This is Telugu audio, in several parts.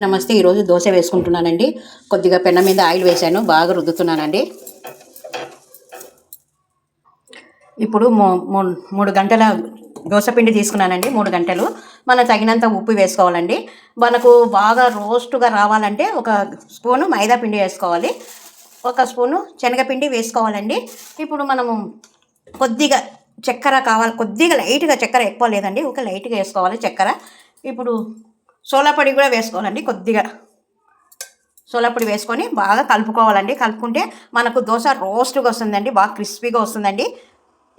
నమస్తే. ఈరోజు దోశ వేసుకుంటున్నానండి. కొద్దిగా పెనం మీద ఆయిల్ వేసాను, బాగా రుద్దుతున్నానండి. ఇప్పుడు 3 గంటల దోశ పిండి తీసుకున్నానండి. 3 గంటలు. మన తగినంత ఉప్పు వేసుకోవాలండి. మనకు బాగా రోస్ట్గా రావాలంటే ఒక స్పూను మైదా పిండి వేసుకోవాలి, ఒక స్పూను శనగపిండి వేసుకోవాలండి. ఇప్పుడు మనము కొద్దిగా చక్కెర కావాలి, కొద్దిగా లైట్గా చక్కెర, ఎక్కువ లేదండి, ఒక లైట్గా వేసుకోవాలి చక్కెర. ఇప్పుడు సోలా పొడి కూడా వేసుకోవాలండి, కొద్దిగా సోలా పొడి వేసుకొని బాగా కలుపుకోవాలండి. కలుపుకుంటే మనకు దోశ రోస్ట్గా వస్తుందండి, బాగా క్రిస్పీగా వస్తుందండి.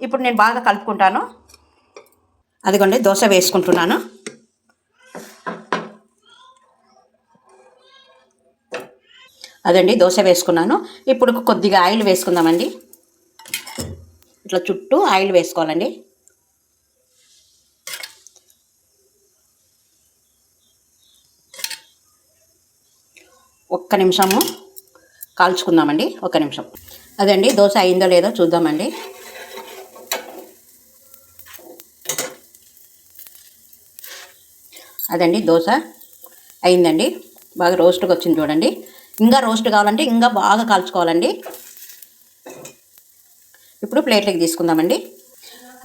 ఇప్పుడు నేను బాగా కలుపుకుంటాను. అదిగోండి దోశ వేసుకుంటున్నాను. అదండి దోశ వేసుకున్నాను. ఇప్పుడు కొద్దిగా ఆయిల్ వేసుకుందామండి. ఇట్లా చుట్టూ ఆయిల్ వేసుకోవాలండి. ఒక్క నిమిషము కాల్చుకుందామండి, ఒక్క నిమిషం. అదండి దోశ అయిందో లేదో చూద్దామండి. అదండి దోశ అయిందండి, బాగా రోస్ట్గా వచ్చింది చూడండి. ఇంకా రోస్ట్ కావాలంటే ఇంకా బాగా కాల్చుకోవాలండి. ఇప్పుడు ప్లేట్లోకి తీసుకుందామండి.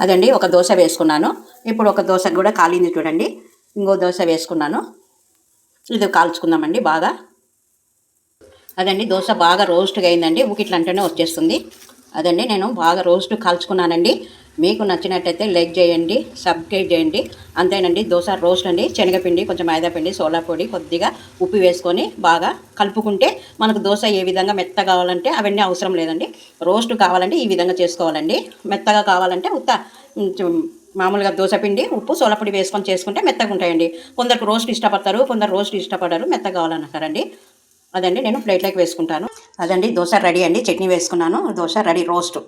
అదండి ఒక దోశ వేసుకున్నాను. ఇప్పుడు ఒక దోశ కూడా కాలింది చూడండి. ఇంకో దోశ వేసుకున్నాను. ఇది కాల్చుకుందామండి బాగా. అదండి దోశ బాగా రోస్ట్గా అయిందండి, ఊకిట్లంటేనే వచ్చేస్తుంది. అదండి నేను బాగా రోస్ట్ కాల్చుకున్నానండి. మీకు నచ్చినట్టయితే లైక్ చేయండి, సబ్స్క్రైబ్ చేయండి. అంతేనండి దోశ రోస్ట్ అండి. శనగపిండి, కొంచెం మైదాపిండి, సోలా పొడి, కొద్దిగా ఉప్పు వేసుకొని బాగా కలుపుకుంటే మనకు దోశ ఏ విధంగా మెత్తగా కావాలంటే అవన్నీ అవసరం లేదండి. రోస్ట్ కావాలంటే ఈ విధంగా చేసుకోవాలండి. మెత్తగా కావాలంటే మామూలుగా దోశ పిండి, ఉప్పు, సోలపొడి వేసుకొని చేసుకుంటే మెత్తగా ఉంటాయండి. కొందరు రోస్ట్ ఇష్టపడతారు, కొందరు రోస్ట్ ఇష్టపడరు, మెత్తగా కావాలంటారండి. అదండి నేను ప్లేట్లోకి వేసుకుంటాను. అదండి దోశ రెడీ అండి. చట్నీ వేసుకున్నాను, దోశ రెడీ రోస్ట్.